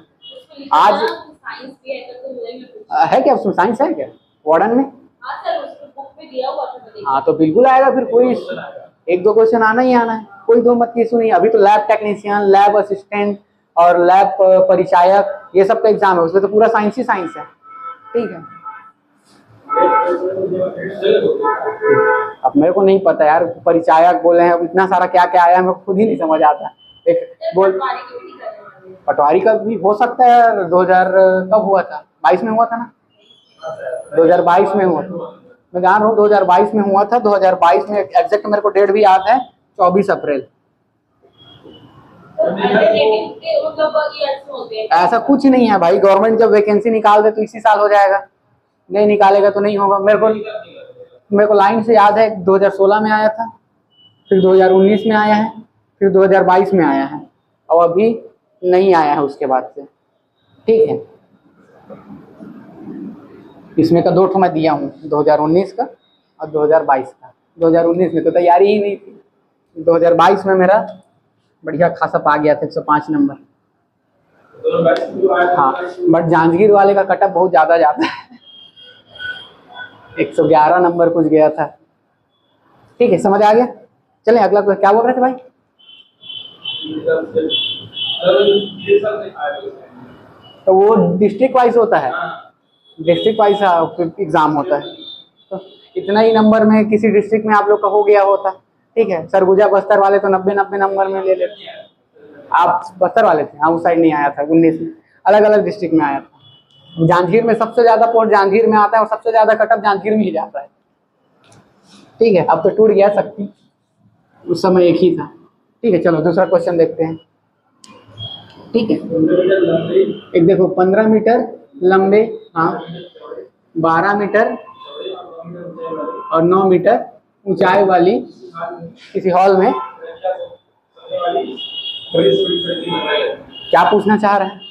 आज साइंस भी है तो मुझे भी पूछा है क्या, उसमें साइंस है क्या वार्डन में? हां सर उसको बुक में दिया हुआ था मैंने। हाँ तो बिल्कुल आएगा, फिर कोई 1-2 क्वेश्चन आना ही आना है, कोई दो मत की इशू नहीं। अभी तो लैब टेक्नीशियन, लैब असिस्टेंट और लैब परिचायक ये सब का एग्जाम है, उसमें तो पूरा साइंस ही साइंस है। ठीक है, अब मेरे को नहीं पता यार, परिचायक बोले हैं, अब इतना सारा क्या क्या आया है मेरे को खुद ही नहीं समझ आता। एक बोल पटवारी का भी हो सकता है, 2000 कब हुआ था, 22 में हुआ था ना, 2022 में हुआ था, मैं जान रहा हूँ 2022 में हुआ था। 2022 में एग्जैक्ट मेरे को डेट भी याद है, 24 अप्रैल। ऐसा कुछ नहीं है भाई, गवर्नमेंट जब वैकेंसी निकाल दे तो इसी साल हो जाएगा, नहीं निकालेगा तो नहीं होगा। मेरे को लाइन से याद है 2016 में आया था, फिर 2019 में आया है, फिर 2022 में आया है, और अभी नहीं आया है उसके बाद से। ठीक है, इसमें का 2 ठो मैं दिया हूँ, 2019 का और 2022 का। 2019 में तो तैयारी ही नहीं थी, 2022 में मेरा बढ़िया खासा पा गया था, 105 नंबर। हाँ, बट जांजगीर वाले का कटअप बहुत ज़्यादा जाता है, 111 नंबर कुछ गया था। ठीक है, समझ आ गया। चलें अगला, क्या बोल रहे थे भाई? तो वो डिस्ट्रिक्ट वाइज होता है, डिस्ट्रिक्ट वाइज एग्जाम होता है, तो इतना ही नंबर में किसी डिस्ट्रिक्ट में आप लोग का हो गया होता। ठीक है, सरगुजा बस्तर वाले तो 90-90 नंबर में ले लेते हैं। आप बस्तर वाले थे? हाँ, उस साइड नहीं आया था 19 में, अलग अलग डिस्ट्रिक्ट में आया था। जांजगीर में सबसे ज़्यादा पोस्ट जांजगीर में आता है, और सबसे ज़्यादा कटअप जांजगीर में ही जाता है। ठीक है, अब तो टूट गया सकती, उस समय एक ही था। ठीक है, चलो दूसरा क्वेश्चन देखते हैं। ठीक है, एक देखो, 15 मीटर लंबे, हाँ 12 मीटर और 9 मीटर ऊंचाई वाली किसी हॉल में, क्या पूछना चाह रहे हैं?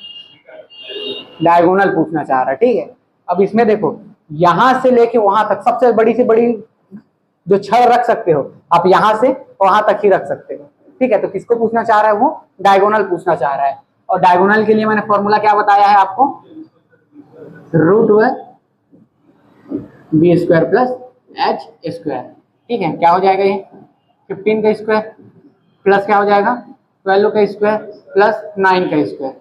डायगोनल पूछना चाह रहा है। ठीक है, अब इसमें देखो, यहां से लेके वहां तक सबसे बड़ी से बड़ी जो छड़ रख सकते हो आप, यहां से वहां तक ही रख सकते हो। ठीक है, तो किसको पूछना चाह रहा है? वो डायगोनल पूछना चाह रहा है। और डायगोनल के लिए मैंने फॉर्मूला क्या बताया है आपको? √b² plus h²। ठीक है, क्या हो जाएगा ये? 15 का स्क्वायर प्लस क्या हो जाएगा? 12 का स्क्वायर प्लस 9 का स्क्वायर।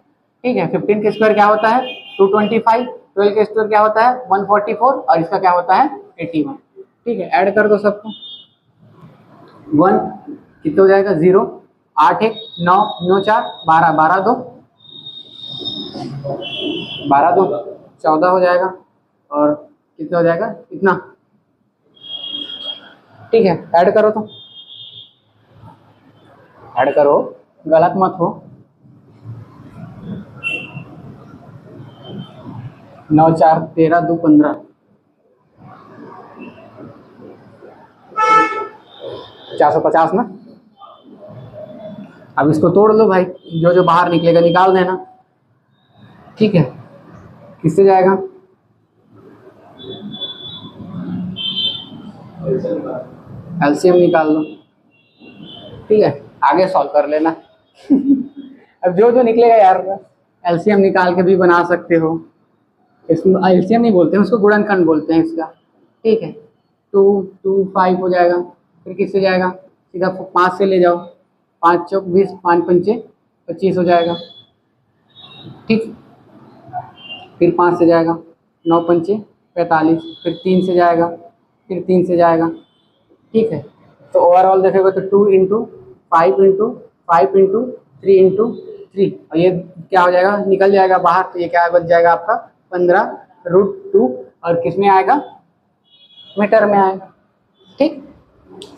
ठीक है, 15 का स्क्वायर क्या होता है? 225, 12 का स्क्वायर क्या होता है? 144, और इसका क्या होता है? 81। ठीक है, ऐड कर दो सबको, 1 कितना हो जाएगा? 0, 8 1 9 9 4 12 12 2 12 2 14 हो जाएगा, और कितना हो जाएगा? इतना। ठीक है, ऐड करो, तो ऐड करो, गलत मत हो। 9 4 13 2 15, 450 ना। अब इसको तोड़ लो भाई, जो जो बाहर निकलेगा निकाल देना। ठीक है, किससे जाएगा? एलसीएम निकाल लो। ठीक है, आगे सॉल्व कर लेना। अब जो जो निकलेगा यार, एलसीएम निकाल के भी बना सकते हो। इसमें एलसीएम नहीं बोलते हैं उसको, गुणनखंड बोलते हैं इसका। ठीक है, 2 2 5 हो जाएगा। फिर किससे जाएगा? सीधा 5 से ले जाओ, 5 चौक 20, 5 पंचे 25 हो जाएगा। ठीक, फिर 5 से जाएगा, 9 पंचे 45, फिर 3 से जाएगा, फिर 3 से जाएगा। ठीक है, तो ओवरऑल देखेगा तो 2 × 5 × 5 × 3 × 3 और ये क्या हो जाएगा, निकल जाएगा बाहर, तो ये क्या बच जाएगा आपका 15√2 और किस में आएगा, मीटर में आएगा। ठीक,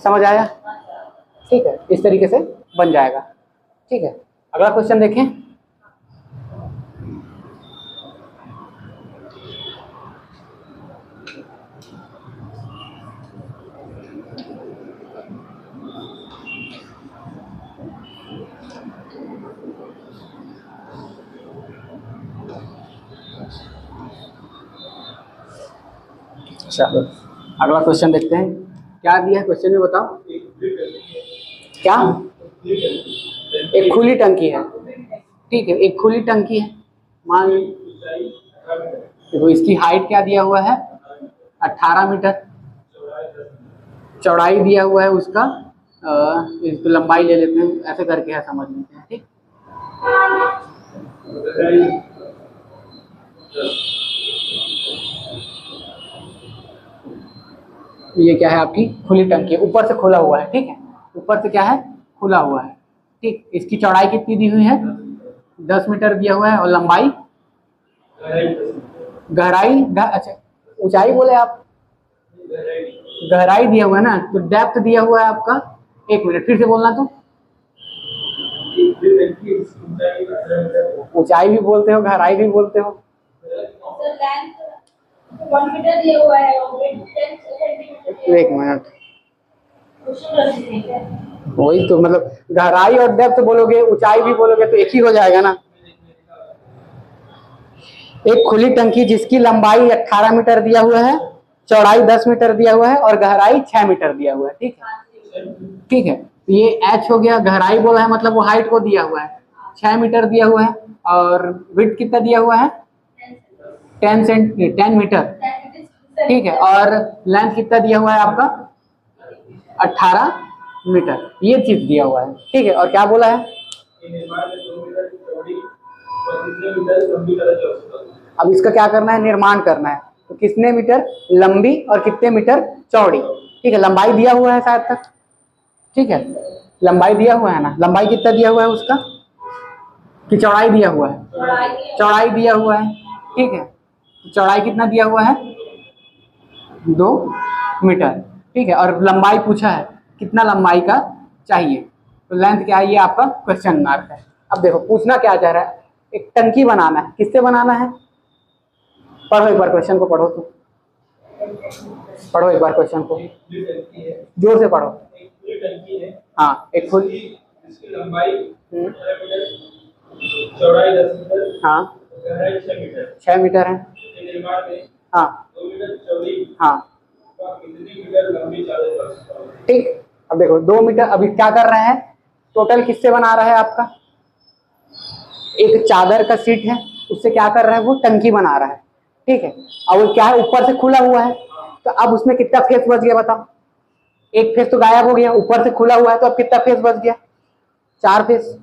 समझ आया? ठीक है, इस तरीके से बन जाएगा। ठीक है, अगला क्वेश्चन देखें। चलो अगला क्वेश्चन देखते हैं, क्या दिया है क्वेश्चन में बताओ। क्या, एक खुली टंकी है। ठीक है, एक खुली टंकी है, मान देखो इसकी हाइट क्या दिया हुआ है, 18 मीटर, चौड़ाई दिया हुआ है उसका, इसको लंबाई ले लेते हैं, ऐसे करके है, समझ लेते हैं। ठीक, ये क्या है आपकी खुली टंकी है, ऊपर से खुला हुआ है। ठीक है, ऊपर से क्या है, खुला हुआ है। ठीक, इसकी चौड़ाई कितनी दी हुई है, 10 मीटर दिया हुआ है, और लंबाई, गहराई अच्छा ऊंचाई बोले आप, गहराई दिया हुआ है ना, तो डेप्थ दिया हुआ है आपका, 1 मिनट फिर से बोलना, तो ऊंचाई भी बोलते हो, गहराई भी बोलते हो। 1 मीटर दिया हुआ है और 10 सेंटीमीटर। 1 मिनट, वही तो, मतलब गहराई और डेप्थ बोलोगे, ऊंचाई भी बोलोगे तो एक ही हो जाएगा ना। एक खुली टंकी जिसकी लंबाई 18 मीटर दिया हुआ है, चौड़ाई 10 मीटर दिया हुआ है और गहराई 6 मीटर दिया हुआ है। ठीक है, ठीक है, ये h हो गया, गहराई बोला है मतलब वो हाइट को दिया हुआ है, 6 मीटर दिया हुआ है, और विड्थ कितना दिया हुआ है, 10 मीटर। ठीक है, और लेंथ कितना दिया हुआ है आपका, 18 मीटर, ये चीज दिया हुआ है। ठीक है, और क्या बोला है, अब इसका क्या करना है, निर्माण करना है, तो कितने मीटर लंबी और कितने मीटर चौड़ी। ठीक है, लंबाई दिया हुआ है शायद तक। ठीक है, लंबाई दिया हुआ है ना, लंबाई कितना दिया हुआ है उसका, कि चौड़ाई दिया हुआ है, चौड़ाई दिया हुआ है। ठीक है, चौड़ाई कितना दिया हुआ है, 2 मीटर। ठीक है, और लंबाई पूछा है कितना लंबाई का चाहिए, तो लेंथ क्या है, ये आपका क्वेश्चन मार्क है। अब देखो पूछना क्या चाह रहा है, एक टंकी बनाना है, किससे बनाना है, पढ़ो एक बार क्वेश्चन को, पढ़ो तो, पढ़ो एक बार क्वेश्चन को, जोर से पढ़ो। हाँ, एक खुली, लंबाई चौड़ाई 10 मीटर, हाँ, गहराई 6 मीटर, 6 मीटर है, निर्माण में हाँ 2 मीटर चौड़ी, हाँ। कितनी मीटर लंबी चादर। ठीक, अब देखो 2 मीटर, अभी क्या कर रहे हैं, टोटल किससे बना रहा है आपका, एक चादर का सीट है, उससे क्या कर रहा है, वो टंकी बना रहा है। ठीक है, और वो क्या है, ऊपर से खुला हुआ है, तो अब उसमें कितना फेस बच गया बताओ, एक फेस तो गायब हो गया, ऊपर से खुला हुआ है, तो अब कितना फेस बच गया, 4 फेस,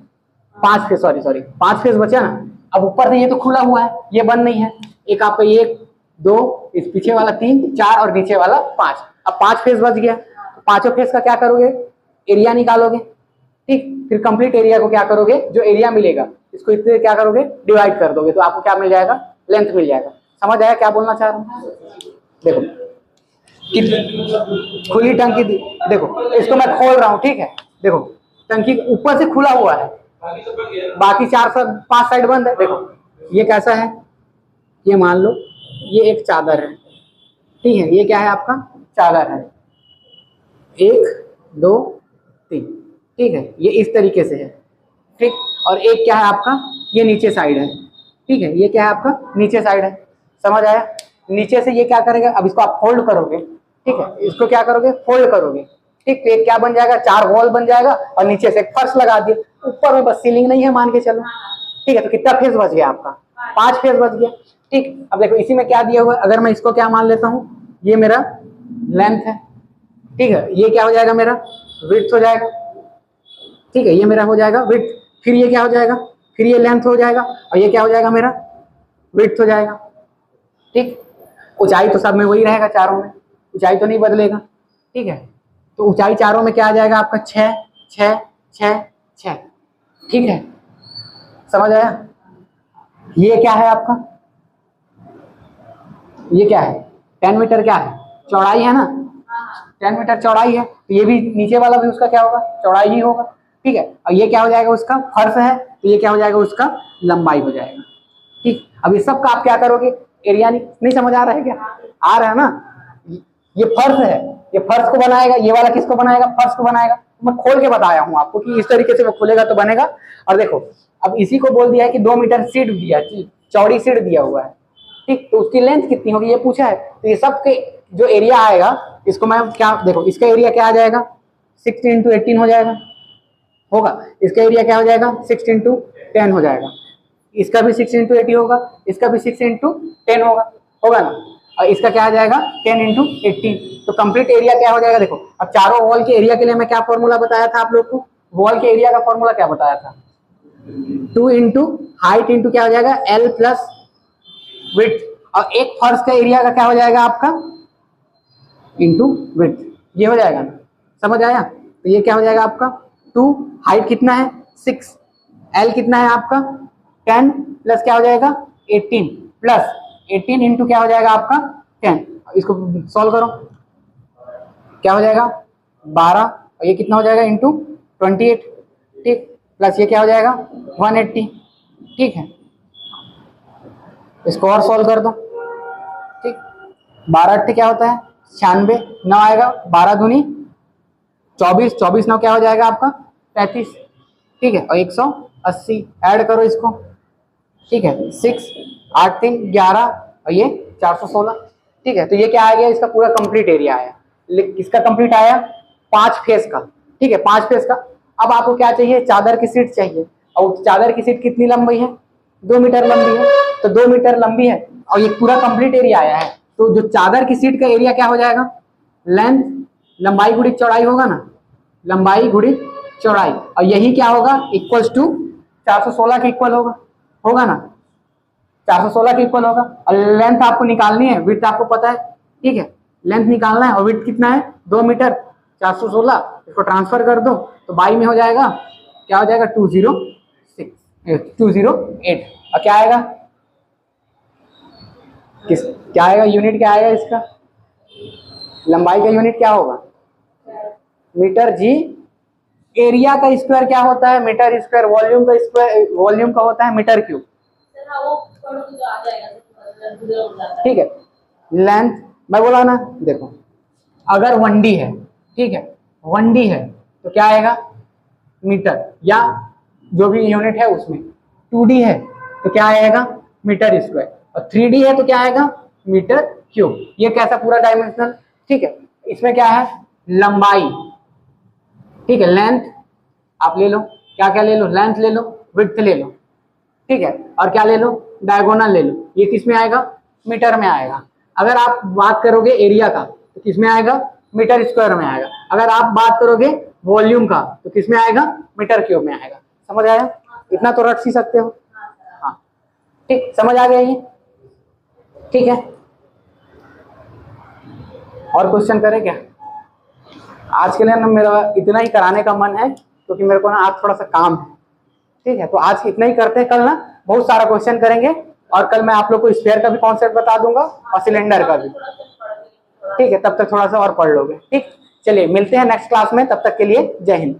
5 फेस, सॉरी 5 फेस बचा ना। अब ऊपर से ये तो खुला हुआ है, ये बंद नहीं है, एक आपका 1 2, इस पीछे वाला 3 4 और नीचे वाला 5, अब 5 फेस बच गया, तो पांचों फेस का क्या करोगे, एरिया निकालोगे। ठीक, फिर कंप्लीट एरिया को क्या करोगे, जो एरिया मिलेगा इसको इतने क्या करोगे, डिवाइड कर दोगे, तो आपको क्या मिल जाएगा, लेंथ मिल जाएगा। समझ आया क्या बोलना चाह रहा हूँ। देखो खुली टंकी, देखो इसको मैं खोल रहा हूँ। ठीक है, देखो टंकी ऊपर से खुला हुआ है, बाकी 5 साइड बंद है। देखो ये कैसा है, ये मान लो ये एक चादर है। ठीक है, ये क्या है आपका, चादर है, 1 2 3। ठीक है, ये इस तरीके से है। ठीक, और एक क्या है आपका, ये नीचे साइड है। ठीक है, ये क्या है आपका, नीचे साइड है। समझ आया, नीचे से ये क्या करेगा, अब इसको आप फोल्ड करोगे। ठीक है, इसको क्या करोगे, फोल्ड करोगे। ठीक, तो एक क्या बन जाएगा, 4 वॉल बन जाएगा, और नीचे से एक फर्श लगा दिए, ऊपर में बस सीलिंग नहीं है मान के चलो। ठीक है, तो कितना फेस बच गया आपका, 5 फेस बच गया। ठीक, अब देखो इसी में क्या दिया हुआ है, अगर मैं इसको क्या मान लेता हूँ, ये मेरा लेंथ है। ठीक है, ये क्या हो जाएगा, मेरा विड्थ हो जाएगा। ठीक है, ये मेरा हो जाएगा विड्थ, फिर ये क्या हो जाएगा, फिर ये लेंथ हो जाएगा, और ये क्या हो जाएगा, मेरा विड्थ हो जाएगा। ठीक, ऊंचाई तो सब में वही रहेगा, चारों में ऊंचाई तो नहीं बदलेगा। ठीक है, तो ऊंचाई चारों में क्या आ जाएगा आपका, 6 6 6 6। ठीक है, समझ आया? ये क्या है आपका, ये क्या है, 10 मीटर क्या है, चौड़ाई है ना, 10 मीटर चौड़ाई है, तो ये भी नीचे वाला भी उसका क्या होगा, चौड़ाई ही होगा। ठीक है, और ये क्या हो जाएगा, उसका फर्श है, तो ये क्या हो जाएगा, उसका लंबाई हो जाएगा। ठीक, अब ये सब का आप क्या करोगे, एरिया नहीं समझ आ रहा है क्या, आ रहा है ना, ये फर्श है, ये फर्श को बनाएगा, ये वाला किसको बनाएगा, फर्श को बनाएगा। मैं खोल के बताया हूं आपको कि इस तरीके से वो खुलेगा तो बनेगा। और देखो अब इसी को बोल दिया है कि 2 मीटर सीट दिया, चौड़ी सीट दिया हुआ है। ठीक, तो उसकी लेंथ कितनी होगी ये पूछा है, तो ये सब के जो एरिया आएगा इसको मैं क्या, देखो इसका एरिया क्या आ जाएगा, 60 × 18 हो जाएगा, होगा। इसका एरिया क्या हो जाएगा, 6 × 10 हो जाएगा। इसका भी 6 × 80 होगा, इसका भी 6 × 10 होगा, होगा ना। और इसका क्या आ जाएगा, 10 × 18। तो कंप्लीट एरिया क्या हो जाएगा, देखो अब चारों वॉल के एरिया के लिए मैं क्या फॉर्मूला बताया था आप लोग को, वॉल के एरिया का फॉर्मूला क्या बताया था, 2 × हाइट इंटू क्या हो जाएगा, L + विड्थ। और एक फर्श का एरिया का क्या हो जाएगा आपका, इंटू विड्थ, ये हो जाएगा ना, समझ आया। तो ये क्या हो जाएगा आपका 2, हाइट कितना है 6, L कितना है आपका 10 प्लस क्या हो जाएगा 18 प्लस 18 इंटू क्या हो जाएगा आपका 10। इसको सॉल्व करो, क्या हो जाएगा 12, और ये कितना हो जाएगा इंटू 28। ठीक, प्लस ये क्या हो जाएगा 180। ठीक है, इसको और सॉल्व कर दो। ठीक, 12 8 क्या होता है 96, 9 आएगा 12 दूनी 24, 24 9 क्या हो जाएगा आपका 35। ठीक है, और 180 ऐड करो इसको। ठीक है, 6 8 3 11 और ये 416। ठीक है, तो ये क्या आ गया, इसका पूरा कंप्लीट एरिया आया। किसका कंप्लीट आया, 5 फेस का। ठीक है, 5 फेस का। अब आपको क्या चाहिए, चादर की सीट चाहिए, और चादर की सीट कितनी लंबी है 2 मीटर लंबी है, तो 2 मीटर लंबी है और ये पूरा कंप्लीट एरिया आया है। तो जो चादर की सीट का एरिया क्या हो जाएगा, लेंथ लंबाई गुणित चौड़ाई होगा ना, लंबाई गुणित चौड़ाई, और यही क्या होगा इक्वल्स टू 416 के इक्वल होगा, होगा ना, 416 के इक्वल होगा। और लेंथ आपको निकालनी है, विड्थ आपको पता है। ठीक है, लेंथ निकालना है और विड्थ कितना है 2 मीटर, 416 इसको ट्रांसफर कर दो तो बाई में हो जाएगा, क्या हो जाएगा 208। और क्या आएगा, क्या आएगा यूनिट, क्या आएगा इसका, लंबाई का यूनिट क्या होगा मीटर जी। एरिया का स्क्वायर क्या होता है मीटर स्क्वायर, वॉल्यूम का स्क्वायर वॉल्यूम का होता है मीटर क्यूब। ठीक है, लेंथ मैं बोला ना, देखो अगर 1D है, ठीक है 1D है तो क्या आएगा मीटर, या जो भी यूनिट है उसमें। 2D है तो क्या आएगा मीटर स्क्वायर, और 3D है तो क्या आएगा मीटर क्यूब। ये कैसा पूरा डायमेंशनल। ठीक है, इसमें क्या है लंबाई, ठीक है लेंथ आप ले लो, क्या क्या ले लो, लेंथ ले लो, विड्थ ले लो, ठीक है, और क्या ले लो डायगोनल ले लो। ये किस में आएगा मीटर में आएगा। अगर आप बात करोगे एरिया का तो किस में आएगा मीटर स्क्वायर में आएगा। अगर आप बात करोगे वॉल्यूम का तो किस में आएगा मीटर क्यूब में आएगा। समझ आया, इतना तो रट ही सकते हो। हाँ ठीक, समझ आ गया ये, ठीक है। और क्वेश्चन करें क्या, आज के लिए ना मेरा इतना ही कराने का मन है क्योंकि मेरे को ना आज थोड़ा सा काम है। ठीक है, तो आज इतना ही करते हैं, कल ना बहुत सारा क्वेश्चन करेंगे और कल मैं आप लोग को स्फीयर का भी कॉन्सेप्ट बता दूंगा और सिलेंडर का भी। ठीक है, तब तक थोड़ा सा और पढ़ लोगे। ठीक, चलिए मिलते हैं नेक्स्ट क्लास में, तब तक के लिए जय हिंद।